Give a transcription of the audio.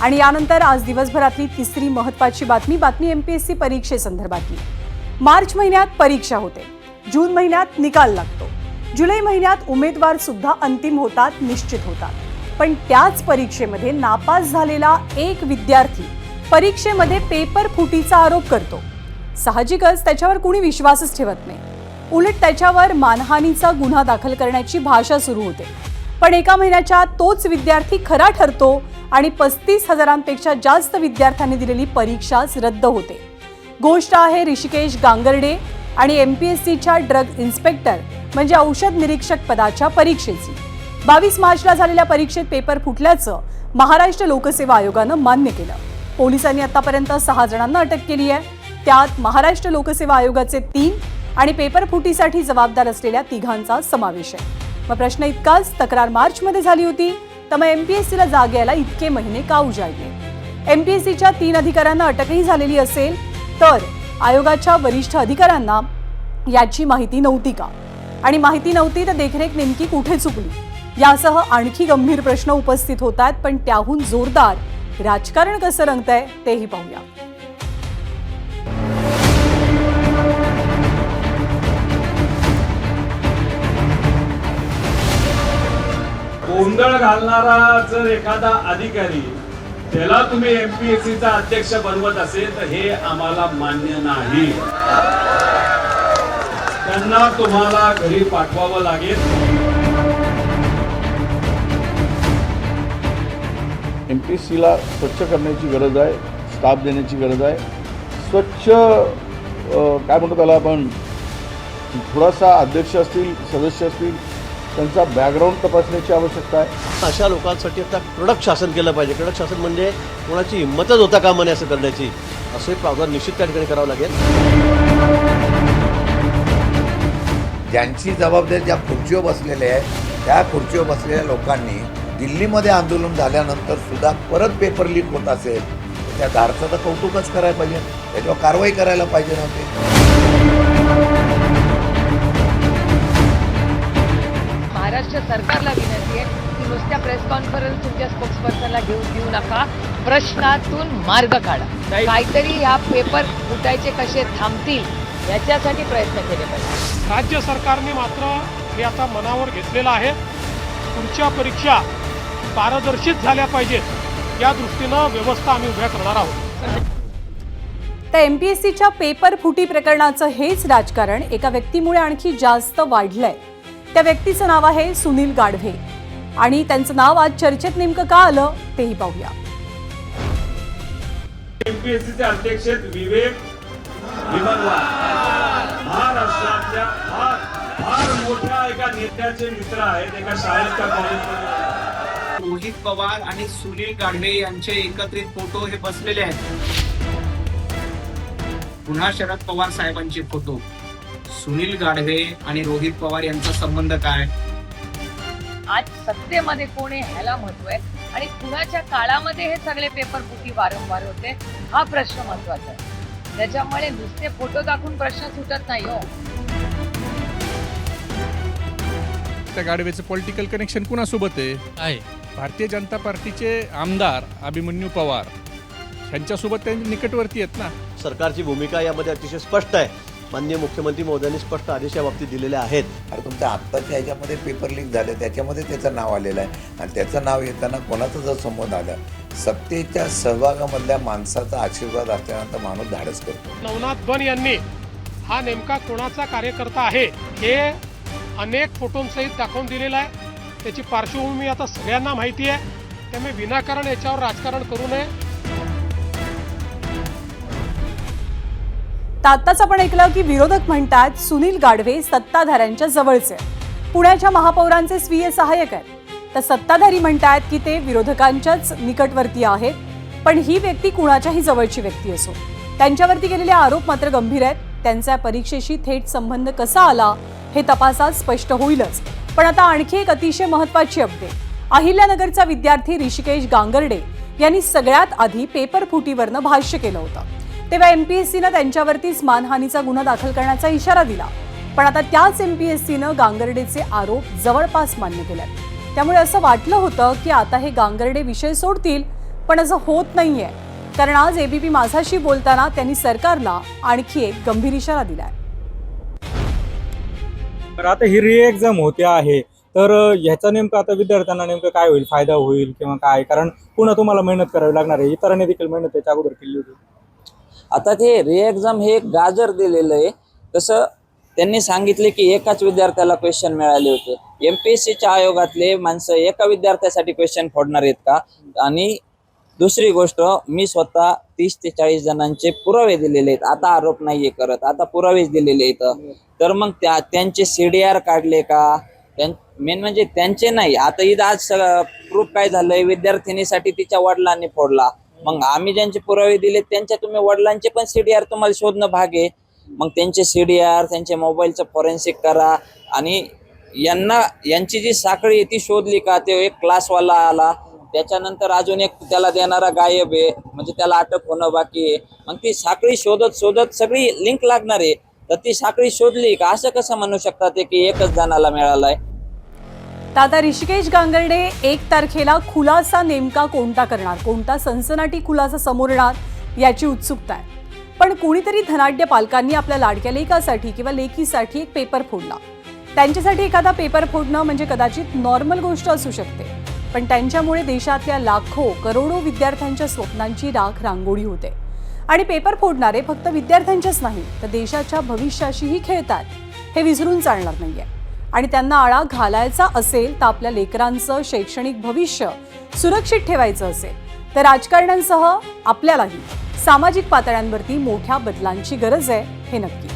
आणि यानंतर आज दिवसभरातली तिसरी महत्त्वाची बातमी एमपीएससी परीक्षेसंदर्भातली। मार्च महिन्यात परीक्षा होते, जून महिन्यात निकाल लागतो, जुलै महिन्यात उमेदवार सुद्धा अंतिम होतात, निश्चित होतात। पण त्याच परीक्षेमध्ये नापास झालेला एक विद्यार्थी परीक्षेमध्ये पेपर फुटीचा आरोप करतो। साहजिकच त्याच्यावर कुणी विश्वासच ठेवत नाही, उलट त्याच्यावर मानहानीचा गुन्हा दाखल करण्याची भाषा सुरू होते। पण एका महिन्याच्या आत तोच विद्यार्थी खरा ठरतो आणि 35,000पेक्षा जास्त विद्यार्थ्यांनी दिलेली परीक्षाच रद्द होते। गोष्ट आहे ऋषिकेश गांगर्डे आणि एमपीएससीच्या ड्रग इन्स्पेक्टर म्हणजे औषध निरीक्षक पदाच्या परीक्षेची। 22 मार्चला झालेल्या परीक्षेत पेपर फुटल्याचं महाराष्ट्र लोकसेवा आयोगानं मान्य केलं। पोलिसांनी आतापर्यंत 6 जणांना अटक केली आहे, त्यात महाराष्ट्र लोकसेवा आयोगाचे 3 आणि पेपर फुटीसाठी जबाबदार असलेल्या 3घांचा समावेश आहे। मग प्रश्न इतकाच, तक्रार मार्चमध्ये झाली होती, तर मग एमपीएससीला जाग यायला इतके महिने का उजाडले? एमपीएससीच्या 3 अधिकाऱ्यांना अटकही झालेली असेल, तर आयोगाच्या वरिष्ठ अधिकाऱ्यांना याची माहिती नव्हती का? आणि माहिती नव्हती तर देखरेख नेमकी कुठे चुकली? यासह आणखी गंभीर प्रश्न उपस्थित होतात, पण त्याहून जोरदार राजकारण कसं रंगतंय तेही पाहूया। गोंधळ घालणारा जर एखादा अधिकारी त्याला तुम्ही एमपीएससीचा अध्यक्ष बनवत असेल तर हे आम्हाला मान्य नाही। त्यांना तुम्हाला घरी पाठवावं लागेल। एमपीएससीला स्वच्छ करण्याची गरज आहे, स्टाफ देण्याची गरज आहे। स्वच्छ काय म्हणतो त्याला आपण, थोडासा अध्यक्ष असतील, सदस्य असतील, त्यांचा बॅकग्राऊंड तपासण्याची आवश्यकता आहे। अशा लोकांसाठी आता कडक शासन केलं पाहिजे। कडक शासन म्हणजे कोणाची हिंमतच होता कामा नये असं करण्याची, असं एक प्रावधान निश्चित त्या ठिकाणी करावं लागेल। ज्यांची जबाबदारी ज्या खुर्चीवर बसलेले आहे त्या खुर्चीवर बसलेल्या लोकांनी दिल्लीमध्ये आंदोलन झाल्यानंतर सुद्धा परत पेपर लीक होत असेल तर त्या धाडसाचं कौतुकच करायला पाहिजे, त्याच्यावर कारवाई करायला पाहिजे नव्हती। महाराष्ट्र सरकारला विनंती आहे की नुसत्या प्रेस कॉन्फरन्स तुमच्या स्पोक्सपर्सनला घेऊ नका, प्रश्नातून मार्ग काढा, काहीतरी ह्या पेपर फुटायचे कसे थांबतील याच्यासाठी प्रयत्न केले पाहिजे। राज्य सरकारने मात्र हे आता मनावर घेतलेलं आहे, पुढच्या परीक्षा पारदर्शित झाल्या पाहिजेत या दृष्टीनं व्यवस्था आम्ही उभ्या करणार आहोत। तर एमपीएससीच्या पेपर फुटी प्रकरणाचं हेच राजकारण एका व्यक्तीमुळे आणखी जास्त वाढलंय। त्या व्यक्तीचं नाव आहे सुनील गाढवे आणि त्यांचं नाव आज चर्चेत नेमकं का आलं तेही पाहूया। एमपीएससीचे अध्यक्ष विवेक विमलवार महाराष्ट्रातल्या फार मोठ्या एका नेत्याचे मित्र आहेत, एका शाळेच्या कॉलेजमध्ये। रोहित पवार आणि सुनील गाढवे यांचे एकत्रित फोटो हे बसलेले आहेत। पुन्हा शरद पवार साहेबांचे फोटो। सुनील गाढवे आणि रोहित पवार यांचा संबंध काय? आज सत्तेमध्ये कोण आहे ह्याला महत्व आहे आणि कुणाच्या काळामध्ये हे सगळे पेपर फुटी वारंवार होते हा प्रश्न महत्वाचा आहे। त्याच्यामुळे नुसते फोटो दाखवून प्रश्न सुटत नाही हो। त्या गाढवेचं पॉलिटिकल कनेक्शन कुणासोबत आहे? भारतीय जनता पार्टीचे आमदार अभिमन्यू पवार यांच्यासोबत त्यांनी निकटवर्ती आहेत ना। सरकारची भूमिका यामध्ये अतिशय स्पष्ट आहे। माननीय मुख्यमंत्री महोदयांनी स्पष्ट आदेश या बाबतीत दिलेले आहेत। अरे तुमच्या आत्ताच्या ह्याच्यामध्ये पेपर लीक झाले, त्याच्यामध्ये त्याचं नाव आलेलं आहे आणि त्याचं नाव येताना कोणाचं जर समोर आलं, सत्तेच्या सहभागामधल्या माणसाचा आशीर्वाद असल्यानंतर माणूस धाडस करतो। नवनाथ बन यांनी हा नेमका कोणाचा कार्यकर्ता आहे हे अनेक फोटोंसहित दाखवून दिलेलं आहे। त्याची पार्श्वभूमी आता सगळ्यांना माहिती आहे, त्यामुळे विनाकारण याच्यावर राजकारण करू नये। आत्ताच आपण ऐकलं की विरोधक म्हणतात सुनील गाढवे सत्ताधाऱ्यांच्या जवळचे, पुण्याच्या महापौरांचे स्वीय सहाय्यक आहेत, तर सत्ताधारी म्हणतात की ते विरोधकांच्याच निकटवर्ती आहेत। पण ही व्यक्ती कुणाच्याही जवळची व्यक्ती असो, त्यांच्यावरती केलेले आरोप मात्र गंभीर आहेत। त्यांचा परीक्षेशी थेट संबंध कसा आला हे तपासात स्पष्ट होईलच। पण आता आणखी एक अतिशय महत्त्वाची अपडेट। अहिल्यानगरचा विद्यार्थी ऋषिकेश गांगर्डे यांनी सगळ्यात आधी पेपर फुटीवरनं भाष्य केलं होतं, तेव्हा एमपीएससीनं त्यांच्यावरतीच मानहानीचा गुन्हा दाखल करण्याचा इशारा दिला। पण आता त्याच एमपीएससीनं गांगर्डेचे आरोप जवळपास मान्य केलेत। त्यामुळे असं वाटलं होतं की आता हे गांगर्डे विषय सोडतील, पण असं होत नाहीये, कारण आज एबीपी माझाशी बोलताना त्यांनी सरकारला आणखी एक गंभीर इशारा दिलाय. तर आता ही री एक्झाम होते आहे, तर ह्याचा नेमकं आता विद्यार्थ्यांना नेमकं काय होईल, फायदा होईल किंवा काय? कारण पुन्हा तुम्हाला मेहनत करावी लागणार आहे, इतरांनी देखील मेहनत त्याच्या अगोदर केली होती. आता ते री एक्झाम हे एक गाजर दिलेलं आहे. तसं त्यांनी सांगितले की एकाच विद्यार्थ्याला क्वेश्चन मिळाले होते. MPSCच्या आयोगातले माणसं एका विद्यार्थ्यासाठी क्वेश्चन फोडणार आहेत का? आणि दुसरी गोष्ट, मी स्वतः 30 ते 40 जणांचे पुरावे दिलेले आहेत. आता आरोप नाहीये करत, आता पुरावेच दिलेले आहेत. तर मग त्यांचे CDR काढले का? मेन म्हणजे त्यांचे नाही. आता इथं आज प्रूफ काय झालंय, विद्यार्थिनीसाठी तिच्या वडिलांनी फोडला. मग आम्ही ज्यांचे पुरावे दिले त्यांच्या तुम्ही वडिलांचे पण CDR तुम्हाला शोधणं भाग आहे. मग त्यांचे CDR, त्यांचे मोबाईलचं फॉरेन्सिक करा आणि यांची जी साखळी आहे ती शोधली का? ते एक क्लासवाला आला, त्याच्यानंतर अजून एक त्याला देणारा गायब आहे, म्हणजे त्याला अटक होणं बाकी आहे. मग ती साखळी शोधत सगळी लिंक लागणार आहे. तर ती साखळी शोधली का? असं कसं म्हणू शकतात ते की एकच जणाला मिळालाय? आता ऋषिकेश गांगर्डे 1 तारखेला खुलासा नेमका कोणता करणार, कोणता सनसनाटी खुलासा समोर येणार याची उत्सुकता आहे. पण कुणीतरी धनाढ्य पालकांनी आपल्या लाडक्या लेकासाठी किंवा लेकीसाठी एक पेपर फोडला. त्यांच्यासाठी एखादा पेपर फोडणं म्हणजे कदाचित नॉर्मल गोष्ट असू शकते, पण त्यांच्यामुळे देशातल्या लाखो करोडो विद्यार्थ्यांच्या स्वप्नांची राख रांगोळी होते. आणि पेपर फोडणारे फक्त विद्यार्थ्यांच्याच नाही तर देशाच्या भविष्याशीही खेळतात, हे विसरून चालणार नाहीये. आणि त्यांना आळा घालायचा असेल तर आपल्या लेकरांचं शैक्षणिक भविष्य सुरक्षित ठेवायचं असेल तर राजकारण्यांसह आपल्यालाही सामाजिक पातळ्यांवरती मोठ्या बदलांची गरज आहे, हे नक्की.